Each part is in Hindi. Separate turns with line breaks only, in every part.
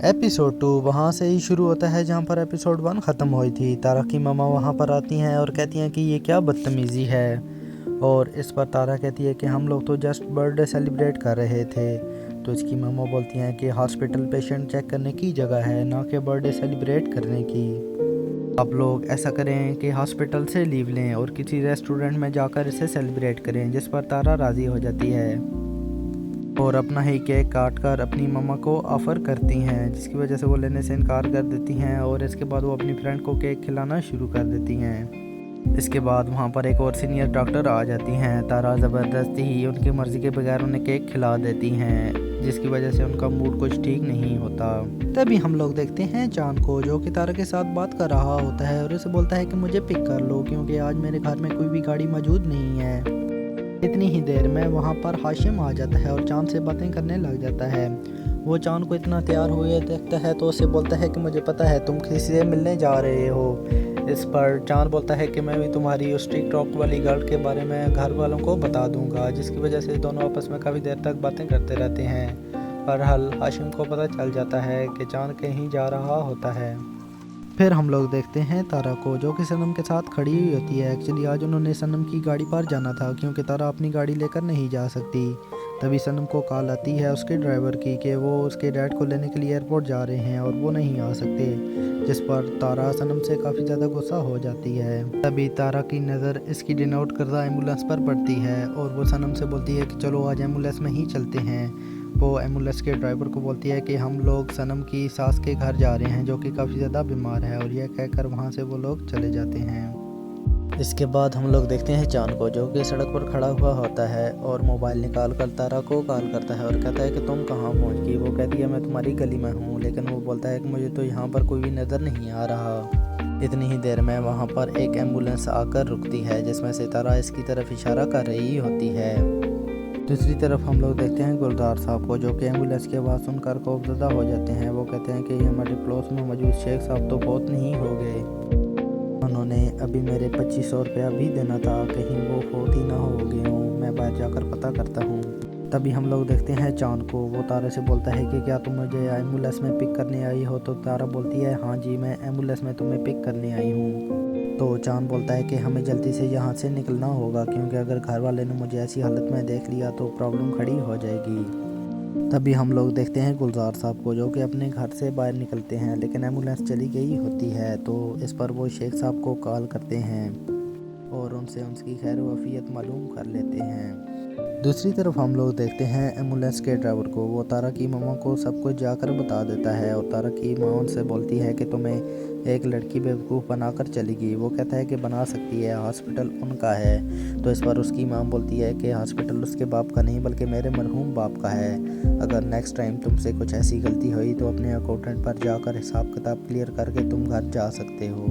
एपिसोड 2 वहाँ से ही शुरू होता है जहाँ पर एपिसोड 1 ख़त्म हुई थी। तारा की मामा वहाँ पर आती हैं और कहती हैं कि ये क्या बदतमीज़ी है। और इस पर तारा कहती है कि हम लोग तो जस्ट बर्थडे सेलिब्रेट कर रहे थे। तो इसकी मामा बोलती हैं कि हॉस्पिटल पेशेंट चेक करने की जगह है, ना कि बर्थडे सेलिब्रेट करने की। आप लोग ऐसा करें कि हॉस्पिटल से लीव लें और किसी रेस्टोरेंट में जाकर इसे सेलिब्रेट करें। जिस पर तारा राज़ी हो जाती है और अपना ही केक काट कर अपनी मम्मा को ऑफ़र करती हैं, जिसकी वजह से वो लेने से इनकार कर देती हैं। और इसके बाद वो अपनी फ्रेंड को केक खिलाना शुरू कर देती हैं। इसके बाद वहाँ पर एक और सीनियर डॉक्टर आ जाती हैं। तारा ज़बरदस्ती ही उनकी मर्ज़ी के बगैर उन्हें केक खिला देती हैं, जिसकी वजह से उनका मूड कुछ ठीक नहीं होता। तभी हम लोग देखते हैं चांद को, जो कि तारा के साथ बात कर रहा होता है और उसे बोलता है कि मुझे पिक कर लो, क्योंकि आज मेरे घर में कोई भी गाड़ी मौजूद नहीं है। इतनी ही देर में वहाँ पर हाशिम आ जाता है और चांद से बातें करने लग जाता है। वो चांद को इतना तैयार हुए देखता है तो उसे बोलता है कि मुझे पता है तुम किसी से मिलने जा रहे हो। इस पर चांद बोलता है कि मैं भी तुम्हारी उस टिक टॉक वाली गर्ल के बारे में घर वालों को बता दूंगा, जिसकी वजह से दोनों आपस में काफ़ी देर तक बातें करते रहते हैं। बहरहाल हाशिम को पता चल जाता है कि चांद कहीं जा रहा होता है। फिर हम लोग देखते हैं तारा को, जो कि सनम के साथ खड़ी हुई होती है। एक्चुअली आज उन्होंने सनम की गाड़ी पर जाना था, क्योंकि तारा अपनी गाड़ी लेकर नहीं जा सकती। तभी सनम को कॉल आती है उसके ड्राइवर की कि वो उसके डैड को लेने के लिए एयरपोर्ट जा रहे हैं और वो नहीं आ सकते। जिस पर तारा सनम से काफ़ी ज़्यादा गुस्सा हो जाती है। तभी तारा की नज़र इसकी डिनोट करदा एम्बुलेंस पर पड़ती है और वो सनम से बोलती है कि चलो आज एम्बुलेंस में ही चलते हैं। वो एम्बुलेंस के ड्राइवर को बोलती है कि हम लोग सनम की सास के घर जा रहे हैं, जो कि काफ़ी ज़्यादा बीमार है। और यह कहकर वहाँ से वो लोग चले जाते हैं। इसके बाद हम लोग देखते हैं चांद को, जो कि सड़क पर खड़ा हुआ होता है और मोबाइल निकाल कर तारा को कॉल करता है और कहता है कि तुम कहाँ पहुँच गई। वो कहती है मैं तुम्हारी गली में हूँ, लेकिन वो बोलता है कि मुझे तो यहाँ पर कोई भी नज़र नहीं आ रहा। इतनी ही देर में वहाँ पर एक एम्बुलेंस आकर रुकती है, जिसमें से तारा इसकी तरफ इशारा कर रही होती है। दूसरी तरफ हम लोग देखते हैं गुलजार साहब को, जो कि एम्बुलेंस की आवाज़ सुनकर खौफजदा हो जाते हैं। वो कहते हैं कि हमारे पड़ोस में मौजूद शेख साहब तो बहुत नहीं हो गए, उन्होंने अभी मेरे 2500 रुपया भी देना था, कहीं वो फोत ही ना हो गए हों, मैं बाहर जाकर पता करता हूँ। तभी हम लोग देखते हैं चांद को, वो तारा से बोलता है कि क्या तुम मुझे एम्बुलेंस में पिक करने आई हो। तो तारा बोलती है हाँ जी, मैं एम्बुलेंस में तुम्हें पिक करने आई हूँ। तो चांद बोलता है कि हमें जल्दी से यहाँ से निकलना होगा, क्योंकि अगर घर वाले ने मुझे ऐसी हालत में देख लिया तो प्रॉब्लम खड़ी हो जाएगी। तभी हम लोग देखते हैं गुलजार साहब को, जो कि अपने घर से बाहर निकलते हैं, लेकिन एम्बुलेंस चली गई होती है। तो इस पर वो शेख साहब को कॉल करते हैं और उनसे उसकी खैर वफ़ियत मालूम कर लेते हैं। दूसरी तरफ हम लोग देखते हैं एम्बुलेंस के ड्राइवर को, वो तारा की मामा को सब कुछ जाकर बता देता है और तारा की माँ उनसे बोलती है कि तुम्हें एक लड़की बेवकूफ़ बनाकर चलेगी। वो कहता है कि बना सकती है, हॉस्पिटल उनका है। तो इस पर उसकी माँ बोलती है कि हॉस्पिटल उसके बाप का नहीं बल्कि मेरे मरहूम बाप का है। अगर नेक्स्ट टाइम तुमसे कुछ ऐसी गलती हुई तो अपने अकाउंटेंट पर जाकर हिसाब किताब क्लियर करके तुम घर जा सकते हो।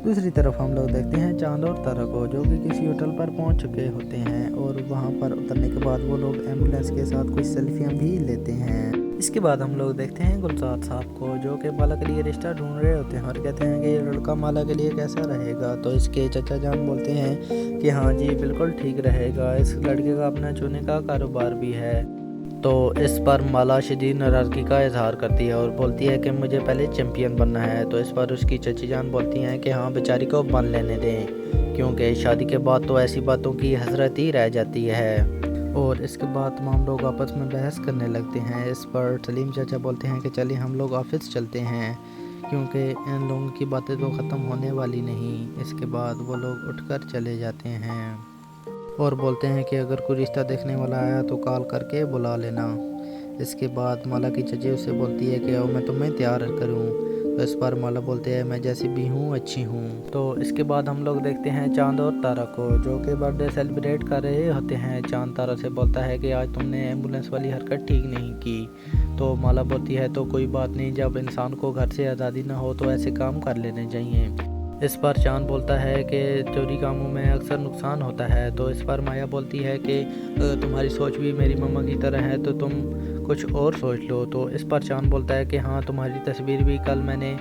दूसरी तरफ हम लोग देखते हैं चांद और तारा को, जो कि किसी होटल पर पहुंच चुके होते हैं और वहां पर उतरने के बाद वो लोग एम्बुलेंस के साथ कुछ सेल्फियां भी लेते हैं। इसके बाद हम लोग देखते हैं गुलजार साहब को, जो कि माला के लिए रिश्ता ढूंढ रहे होते हैं और कहते हैं कि ये लड़का माला के लिए कैसा रहेगा। तो इसके चचा जान बोलते हैं कि हाँ जी बिल्कुल ठीक रहेगा, इस लड़के का अपना चुने का कारोबार भी है। तो इस पर माला शदीद नाराज़गी का इजहार करती है और बोलती है कि मुझे पहले चैम्पियन बनना है। तो इस पर उसकी चची जान बोलती हैं कि हाँ बेचारी को बन लेने दें, क्योंकि शादी के बाद तो ऐसी बातों की हसरत ही रह जाती है। और इसके बाद हम लोग आपस में बहस करने लगते हैं। इस पर सलीम चाचा बोलते हैं कि चलिए हम लोग ऑफिस चलते हैं, क्योंकि इन लोगों की बातें तो ख़त्म होने वाली नहीं। इसके बाद वो लोग उठकर चले जाते हैं और बोलते हैं कि अगर कोई रिश्ता देखने वाला आया तो कॉल करके बुला लेना। इसके बाद माला की चची उससे बोलती है कि मैं तुम्हें तैयार करूं। तो इस पर माला बोलते हैं मैं जैसी भी हूं अच्छी हूं। तो इसके बाद हम लोग देखते हैं चांद और तारा को, जो कि बर्थडे सेलिब्रेट कर रहे होते हैं। चांद तारा से बोलता है कि आज तुमने एम्बुलेंस वाली हरकत ठीक नहीं की। तो माला बोलती है तो कोई बात नहीं, जब इंसान को घर से आज़ादी ना हो तो ऐसे काम कर लेने चाहिए। इस पर चांद बोलता है कि चोरी कामों में अक्सर नुकसान होता है। तो इस पर माया बोलती है कि अगर तुम्हारी सोच भी मेरी मम्मा की तरह है तो तुम कुछ और सोच लो। तो इस पर चांद बोलता है कि हाँ तुम्हारी तस्वीर भी कल मैंने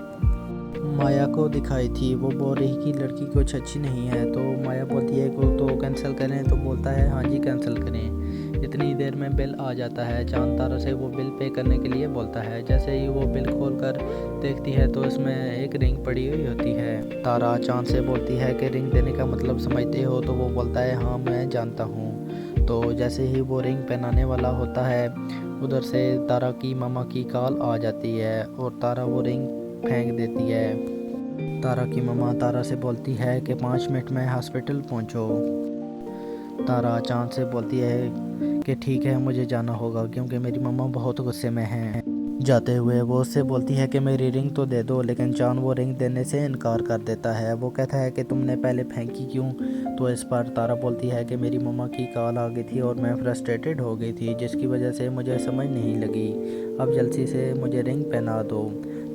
माया को दिखाई थी, वो बोल रही कि लड़की कुछ अच्छी नहीं है। तो माया बोलती है को तो कैंसिल करें। तो बोलता है हाँ जी कैंसिल करें, इतनी देर में बिल आ जाता है। चांद तारा से वो बिल पे करने के लिए बोलता है। जैसे ही वो बिल खोलकर देखती है तो इसमें एक रिंग पड़ी हुई होती है। तारा चांद से बोलती है कि रिंग देने का मतलब समझते हो? तो वो बोलता है हाँ मैं जानता हूँ। तो जैसे ही वो रिंग पहनाने वाला होता है उधर से तारा की मामा की कॉल आ जाती है और तारा वो रिंग फेंक देती है। तारा की मामा तारा से बोलती है कि 5 मिनट में हॉस्पिटल पहुंचो। तारा चांद से बोलती है कि ठीक है मुझे जाना होगा क्योंकि मेरी मम्मा बहुत गुस्से में हैं। जाते हुए वो उससे बोलती है कि मेरी रिंग तो दे दो, लेकिन चांद वो रिंग देने से इनकार कर देता है। वो कहता है कि तुमने पहले फेंकी क्यों? तो इस पर तारा बोलती है कि मेरी मम्मा की कॉल आ गई थी और मैं फ्रस्ट्रेटेड हो गई थी, जिसकी वजह से मुझे समझ नहीं लगी। अब जल्दी से मुझे रिंग पहना दो।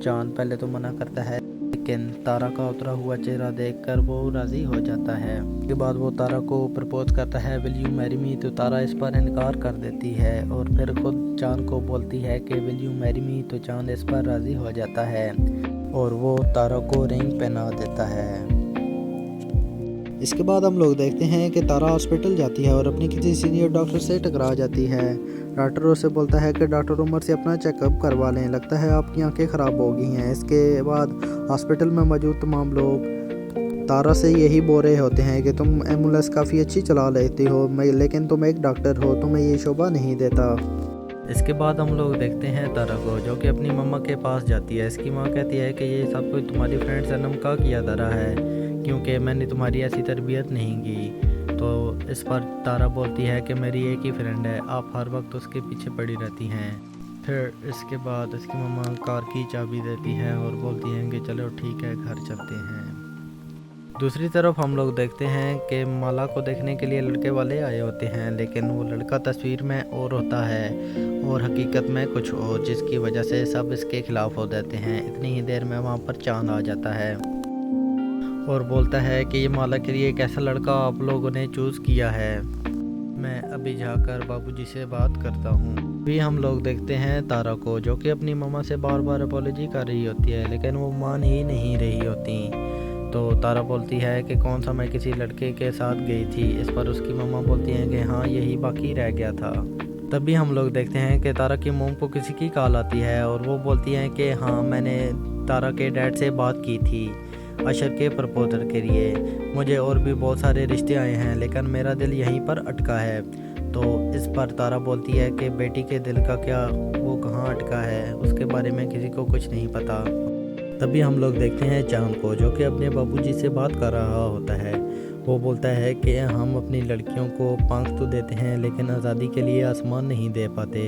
चांद पहले तो मना करता है, लेकिन तारा का उतरा हुआ चेहरा देखकर वो राज़ी हो जाता है। उसके बाद वो तारा को प्रपोज करता है, विल यू मैरी मी? तो तारा इस पर इनकार कर देती है और फिर खुद चांद को बोलती है कि विल यू मैरी मी? तो चांद इस पर राज़ी हो जाता है और वो तारा को रिंग पहना देता है। इसके बाद हम लोग देखते हैं कि तारा हॉस्पिटल जाती है और अपनी किसी सीनियर डॉक्टर से टकरा जाती है। डॉक्टर उससे बोलता है कि डॉक्टर उमर से अपना चेकअप करवा लें, लगता है आपकी आंखें ख़राब हो गई हैं। इसके बाद हॉस्पिटल में मौजूद तमाम लोग तारा से यही बोल रहे होते हैं कि तुम एम्बुलेंस काफ़ी अच्छी चला लेती हो, लेकिन तुम एक डॉक्टर हो, तुम्हें ये शोभा नहीं देता। इसके बाद हम लोग देखते हैं तारा को जो कि अपनी मम्मा के पास जाती है। इसकी माँ कहती है कि ये सब कुछ तुम्हारी फ्रेंड सनम का किया धरा है क्योंकि मैंने तुम्हारी ऐसी तरबियत नहीं की। तो इस पर तारा बोलती है कि मेरी एक ही फ्रेंड है, आप हर वक्त उसके पीछे पड़ी रहती हैं। फिर इसके बाद इसकी मम्मा कार की चाबी देती है और बोलती हैं कि चलो ठीक है घर चलते हैं। दूसरी तरफ हम लोग देखते हैं कि माला को देखने के लिए लड़के वाले आए होते हैं, लेकिन वो लड़का तस्वीर में और होता है और हकीकत में कुछ और, जिसकी वजह से सब इसके खिलाफ हो जाते हैं। इतनी ही देर में वहाँ पर चांद आ जाता है और बोलता है कि ये माला के लिए एक ऐसा लड़का आप लोगों ने चूज़ किया है। मैं अभी जाकर बाबूजी से बात करता हूँ। अभी हम लोग देखते हैं तारा को जो कि अपनी मम्मा से बार बार अपॉलॉजी कर रही होती है, लेकिन वो मान ही नहीं रही होती। तो तारा बोलती है कि कौन सा मैं किसी लड़के के साथ गई थी। इस पर उसकी मम्मा बोलती हैं कि हाँ यही बाकी रह गया था। तभी हम लोग देखते हैं कि तारा की मोम को किसी की कॉल आती है और वो बोलती हैं कि हाँ मैंने तारा के डैड से बात की थी अशर के प्रपोजल के लिए। मुझे और भी बहुत सारे रिश्ते आए हैं लेकिन मेरा दिल यहीं पर अटका है। तो इस पर तारा बोलती है कि बेटी के दिल का क्या, वो कहाँ अटका है, उसके बारे में किसी को कुछ नहीं पता। तभी हम लोग देखते हैं चांद को जो कि अपने बाबूजी से बात कर रहा होता है। वो बोलता है कि हम अपनी लड़कियों को पंख तो देते हैं लेकिन आज़ादी के लिए आसमान नहीं दे पाते।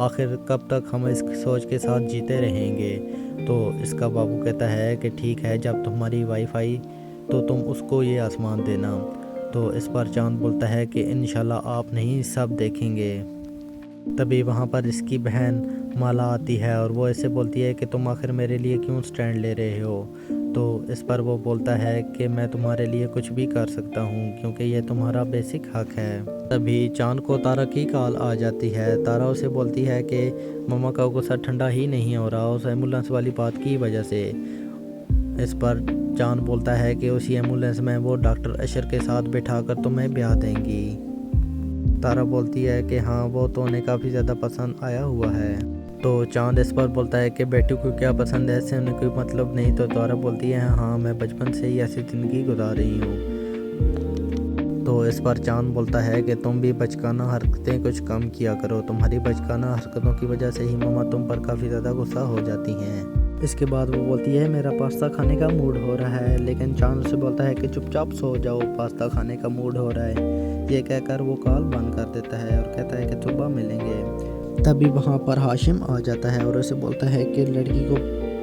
आखिर कब तक हम इस सोच के साथ जीते रहेंगे? तो इसका बाबू कहता है कि ठीक है, जब तुम्हारी वाइफ आई तो तुम उसको ये आसमान देना। तो इस पर चांद बोलता है कि इंशाल्लाह आप नहीं सब देखेंगे। तभी वहाँ पर इसकी बहन माला आती है और वो ऐसे बोलती है कि तुम आखिर मेरे लिए क्यों स्टैंड ले रहे हो? तो इस पर वो बोलता है कि मैं तुम्हारे लिए कुछ भी कर सकता हूँ क्योंकि ये तुम्हारा बेसिक हक है। तभी चांद को तारा की कॉल आ जाती है। तारा उसे बोलती है कि मम्मा का गुस्सा ठंडा ही नहीं हो रहा उस एम्बुलेंस वाली बात की वजह से। इस पर चांद बोलता है कि उसी एम्बुलेंस में वो डॉक्टर अशर के साथ बिठाकर तुम्हें ब्याह देंगी। तारा बोलती है कि हाँ वो तो उन्हें काफ़ी ज़्यादा पसंद आया हुआ है। तो चांद इस पर बोलता है कि बेटी को क्या पसंद है, इससे उन्हें कोई मतलब नहीं। तो तारा बोलती है हाँ मैं बचपन से ही ऐसी ज़िंदगी गुजार रही हूँ। तो इस पर चांद बोलता है कि तुम भी बचकाना हरकतें कुछ कम किया करो, तुम्हारी बचकाना हरकतों की वजह से ही मम्मा तुम पर काफ़ी ज़्यादा गुस्सा हो जाती हैं। इसके बाद वो बोलती है मेरा पास्ता खाने का मूड हो रहा है, लेकिन चांद उसे बोलता है कि चुपचाप सो जाओ, पास्ता खाने का मूड हो रहा है। ये कहकर वो कॉल बंद कर देता है और कहता है कि सुबह मिलेंगे। तभी वहाँ पर हाशिम आ जाता है और उसे बोलता है कि लड़की को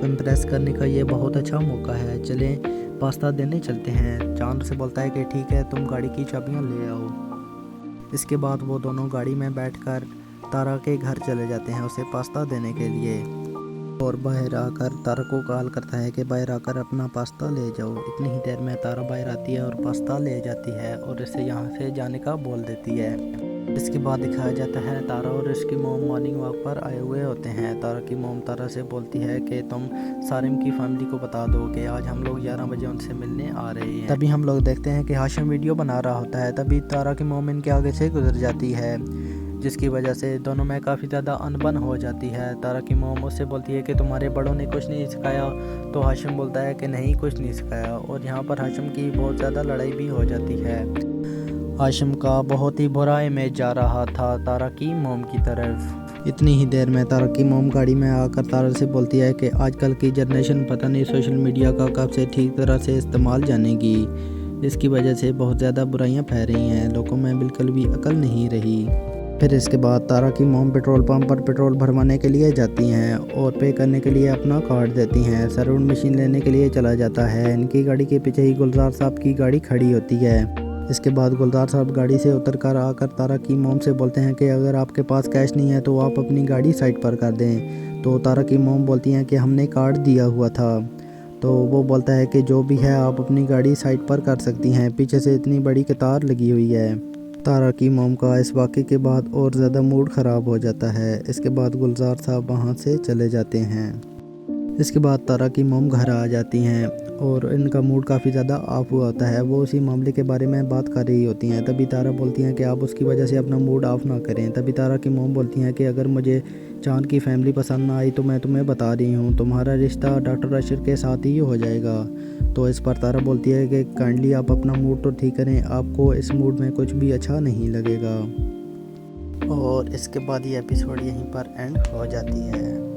इम्प्रेस करने का ये बहुत अच्छा मौका है, चलें पास्ता देने चलते हैं। चांद से बोलता है कि ठीक है, तुम गाड़ी की चाबियाँ ले आओ। इसके बाद वो दोनों गाड़ी में बैठकर तारा के घर चले जाते हैं उसे पास्ता देने के लिए। और बाहर आकर तारा को कॉल करता है कि बाहर आकर अपना पास्ता ले जाओ। इतनी ही देर में तारा बाहर आती है और पास्ता ले जाती है और इसे यहाँ से जाने का बोल देती है। इसके बाद दिखाया जाता है तारा और इसकी मोम मॉर्निंग वॉक पर आए हुए होते हैं। तारा की मोम तारा से बोलती है कि तुम सारिम की फैमिली को बता दो कि आज हम लोग 11 बजे उनसे मिलने आ रहे हैं। तभी हम लोग देखते हैं कि हाशिम वीडियो बना रहा होता है। तभी तारा की मोम इनके आगे से गुजर जाती है। जिसकी वजह से दोनों में काफ़ी ज़्यादा अनबन हो जाती है। तारा की मॉम उससे बोलती है कि तुम्हारे बड़ों ने कुछ नहीं सिखाया, तो हाशिम बोलता है कि नहीं कुछ नहीं सिखाया, और यहाँ पर हाशिम की बहुत ज़्यादा लड़ाई भी हो जाती है। हाशिम का बहुत ही बुरा इमेज जा रहा था तारा की मॉम की तरफ। इतनी ही देर में तारा की मॉम गाड़ी में आकर तारा से बोलती है कि आजकल की जनरेशन पता नहीं सोशल मीडिया का कब से ठीक तरह से इस्तेमाल जानेगी, इसकी वजह से बहुत ज़्यादा बुराइयां फैल रही हैं, लोगों में बिल्कुल भी अकल नहीं रही। फिर इसके बाद तारा की मॉम पेट्रोल पंप पर पेट्रोल भरवाने के लिए जाती हैं और पे करने के लिए अपना कार्ड देती हैं। सरून मशीन लेने के लिए चला जाता है। इनकी गाड़ी के पीछे ही गुलजार साहब की गाड़ी खड़ी होती है। इसके बाद गुलजार साहब गाड़ी से उतर कर आकर तारा की मॉम से बोलते हैं कि अगर आपके पास कैश नहीं है तो आप अपनी गाड़ी साइड पर कर दें। तो तारा की मॉम बोलती हैं कि हमने कार्ड दिया हुआ था। तो वो बोलता है कि जो भी है आप अपनी गाड़ी साइड पर कर सकती हैं, पीछे से इतनी बड़ी कतार लगी हुई है। तारा की मॉम का इस वाक़े के बाद और ज़्यादा मूड ख़राब हो जाता है। इसके बाद गुलजार साहब वहाँ से चले जाते हैं। इसके बाद तारा की मॉम घर आ जाती हैं और इनका मूड काफ़ी ज़्यादा ऑफ हुआ होता है। वो उसी मामले के बारे में बात कर रही होती हैं। तभी तारा बोलती हैं कि आप उसकी वजह से अपना मूड ऑफ ना करें। तभी तारा की मॉम बोलती हैं कि अगर मुझे चांद की फैमिली पसंद ना आई तो मैं तुम्हें बता रही हूँ, तुम्हारा रिश्ता डॉक्टर अशर के साथ ही हो जाएगा। तो इस पर तारा बोलती है कि काइंडली आप अपना मूड तो ठीक करें, आपको इस मूड में कुछ भी अच्छा नहीं लगेगा। और इसके बाद ये एपिसोड यहीं पर एंड हो जाती है।